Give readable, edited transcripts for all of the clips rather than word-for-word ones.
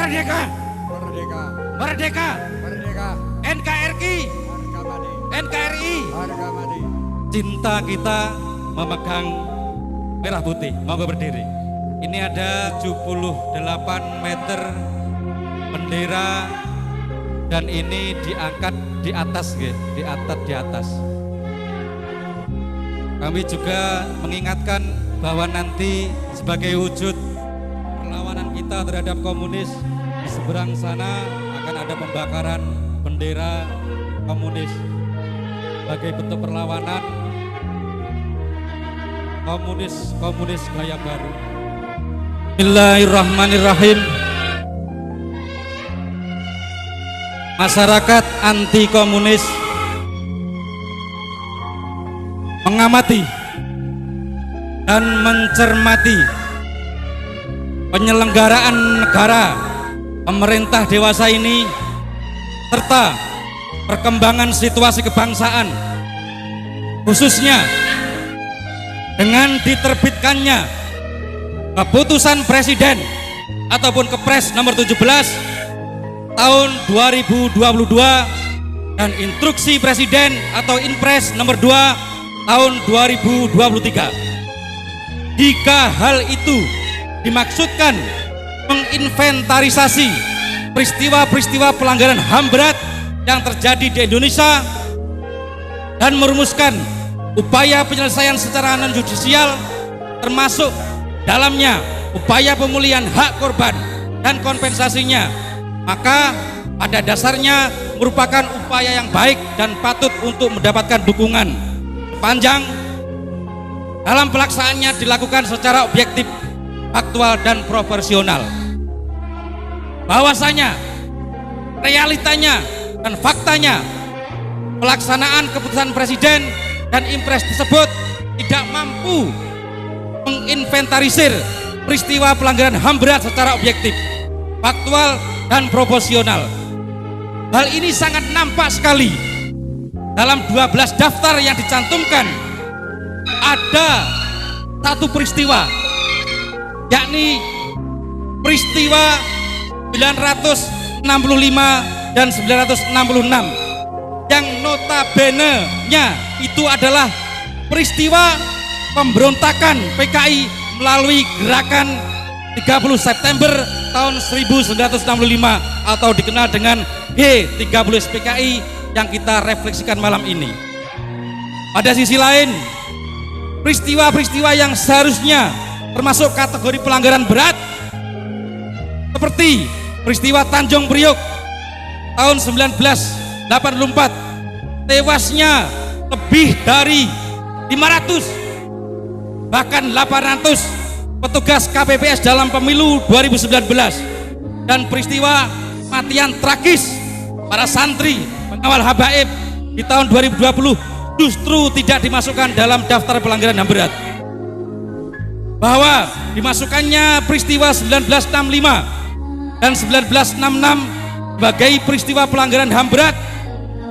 Merdeka! Merdeka! Merdeka! Merdeka! NKRI! Harga mati! NKRI! Harga mati! Cinta kita memegang merah putih. Monggo berdiri. Ini ada 78 meter bendera dan ini diangkat di atas, di atas. Kami juga mengingatkan bahwa nanti sebagai wujud perlawanan kita terhadap komunis, di seberang sana akan ada pembakaran bendera komunis sebagai bentuk perlawanan komunis gaya baru. Bismillahirrahmanirrahim. Masyarakat anti komunis mengamati dan mencermati penyelenggaraan negara pemerintah dewasa ini serta perkembangan situasi kebangsaan, khususnya dengan diterbitkannya keputusan presiden ataupun Kepres nomor 17 tahun 2022 dan instruksi presiden atau Inpres nomor 2 tahun 2023. Jika hal itu dimaksudkan menginventarisasi peristiwa-peristiwa pelanggaran HAM berat yang terjadi di Indonesia dan merumuskan upaya penyelesaian secara non-judisial, termasuk dalamnya upaya pemulihan hak korban dan kompensasinya, maka pada dasarnya merupakan upaya yang baik dan patut untuk mendapatkan dukungan sepanjang dalam pelaksanaannya dilakukan secara objektif, aktual dan proporsional. Bahwasanya realitanya dan faktanya pelaksanaan keputusan presiden dan Impres tersebut tidak mampu menginventarisir peristiwa pelanggaran HAM berat secara objektif, faktual dan proporsional. Hal ini sangat nampak sekali dalam 12 daftar yang dicantumkan. Ada satu peristiwa, yakni peristiwa 965 dan 966 yang notabene-nya itu adalah peristiwa pemberontakan PKI melalui gerakan 30 September tahun 1965 atau dikenal dengan G30 PKI yang kita refleksikan malam ini. Pada sisi lain, peristiwa-peristiwa yang seharusnya termasuk kategori pelanggaran berat seperti peristiwa Tanjung Priok tahun 1984, tewasnya lebih dari 500 bahkan 800 petugas KPPS dalam pemilu 2019 dan peristiwa kematian tragis para santri pengawal habaib di tahun 2020 justru tidak dimasukkan dalam daftar pelanggaran HAM berat. Bahwa dimasukkannya peristiwa 1965 dan 1966 sebagai peristiwa pelanggaran HAM berat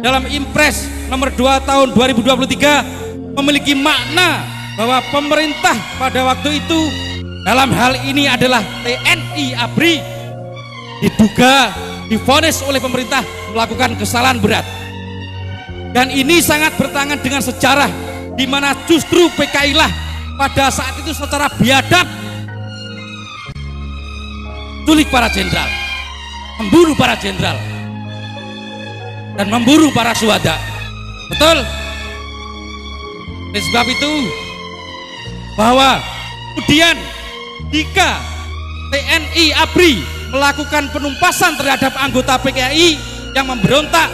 dalam Impres nomor 2 tahun 2023 memiliki makna bahwa pemerintah pada waktu itu dalam hal ini adalah TNI ABRI diduga divonis oleh pemerintah melakukan kesalahan berat, dan ini sangat bertentangan dengan sejarah di mana justru PKI lah pada saat itu secara biadab culik para jenderal, membunuh para jenderal dan memburu para syuhada. Betul? Oleh sebab itu bahwa kemudian jika TNI ABRI melakukan penumpasan terhadap anggota PKI yang memberontak,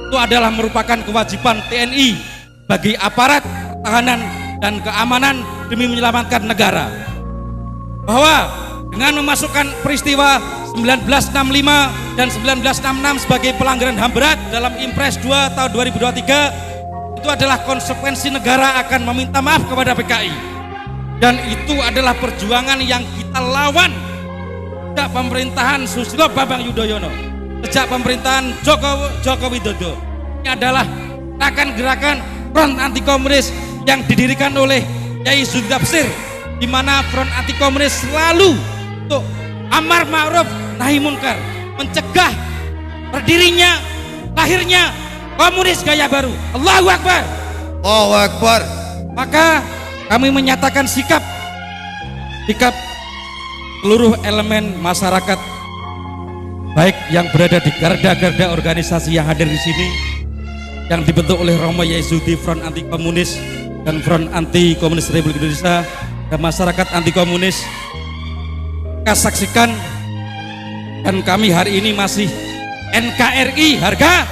itu adalah merupakan kewajiban TNI bagi aparat pertahanan dan keamanan demi menyelamatkan negara. Bahwa dengan memasukkan peristiwa 1965 dan 1966 sebagai pelanggaran HAM berat dalam Impres 2 tahun 2023, itu adalah konsekuensi negara akan meminta maaf kepada PKI, dan itu adalah perjuangan yang kita lawan sejak pemerintahan Susilo Bambang Yudhoyono, sejak pemerintahan Joko Widodo. Ini adalah gerakan front anti komunis yang didirikan oleh Yai Zulkifli Tafsir, di mana front anti komunis selalu untuk amar ma'ruf nahi munkar, mencegah berdirinya, lahirnya komunis gaya baru. Allahu Akbar. Allahu Akbar. Maka kami menyatakan sikap seluruh elemen masyarakat, baik yang berada di garda-garda organisasi yang hadir di sini, yang dibentuk oleh Romo Yezudi Front Anti Komunis dan Front Anti Komunis Republik Indonesia dan masyarakat anti komunis. Kita saksikan, dan kami hari ini masih NKRI harga.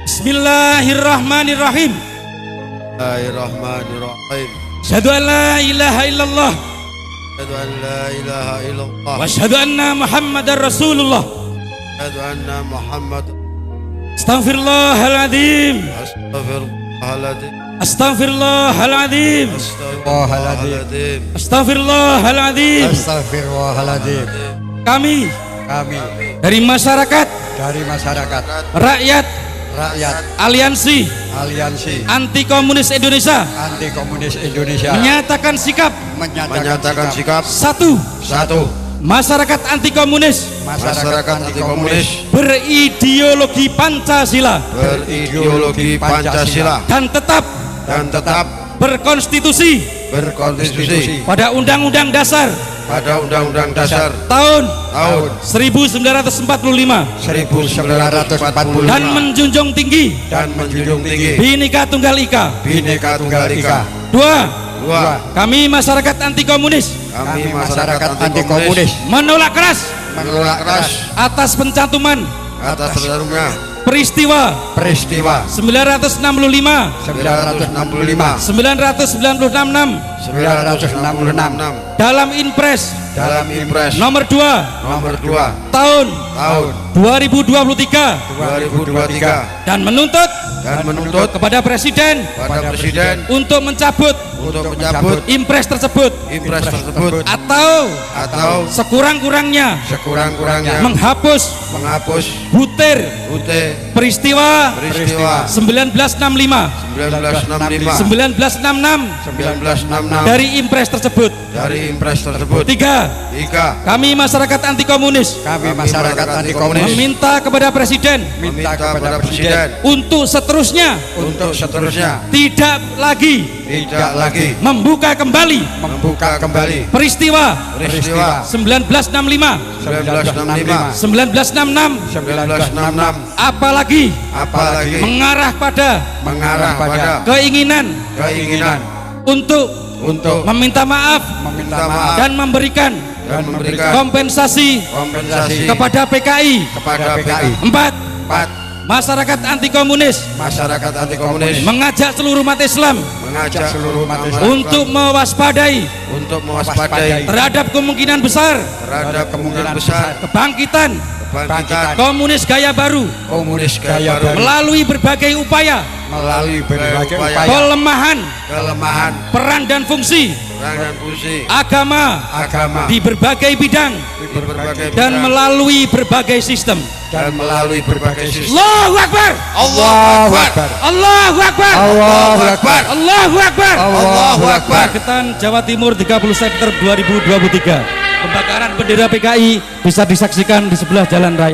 Bismillahirrahmanirrahim. Bismillahirrahmanirrahim. Asyhadu an la ilaha illallah Asyhadu an la ilaha illallah. wa asyhadu anna Muhammadar Rasulullah. Asyhadu anna Muhammad. Astaghfirullahaladzim. Astaghfirullahaladzim. Astaghfirullahaladzim. Astaghfirullahaladzim. Astaghfirullahaladzim. Astagfirullahaladzim. Kami Kami dari masyarakat, dari masyarakat, rakyat, rakyat, aliansi aliansi anti komunis Indonesia anti komunis Indonesia menyatakan sikap Menyatakan sikap satu, satu. masyarakat anti komunis Masyarakat anti komunis berideologi Pancasila berideologi Pancasila dan tetap berkonstitusi berkonstitusi pada Undang-Undang Dasar pada Undang-Undang Dasar tahun tahun 1945 1945 dan menjunjung tinggi dan menjunjung tinggi Bhinneka Tunggal Ika. Bhinneka Tunggal Ika. Dua, Dua, kami masyarakat anti komunis kami masyarakat anti komunis menolak keras menolak keras atas pencantuman atas terlarungnya peristiwa peristiwa 965, 965 996 966 dalam Inpres dalam Impres nomor 2 nomor 2 tahun tahun 2023 2023 dan menuntut kepada kepada Presiden Presiden untuk mencabut untuk mencabut Impres tersebut Impres tersebut atau atau sekurang-kurangnya sekurang-kurangnya menghapus menghapus butir peristiwa peristiwa 1965 1965 1966 dari Impres tersebut. dari Impres tersebut. Tiga, kami masyarakat anti komunis masyarakat anti komunis meminta kepada Presiden untuk seterusnya tidak lagi membuka kembali peristiwa 1965 1966 apalagi mengarah pada keinginan untuk meminta maaf dan memberikan kompensasi kepada PKI. Empat, masyarakat anti komunis mengajak seluruh umat Islam untuk mewaspadai terhadap kemungkinan besar kebangkitan komunis gaya baru melalui berbagai upaya pelemahan peran dan fungsi agama di berbagai bidang dan melalui berbagai sistem. Allahu Akbar. Allahu Akbar. Allahu Akbar. Allahu Akbar. Allahu Akbar. Allahu Akbar. Ketan Jawa Timur 30 September 2023. Pembakaran bendera PKI bisa disaksikan di sebelah jalan raya.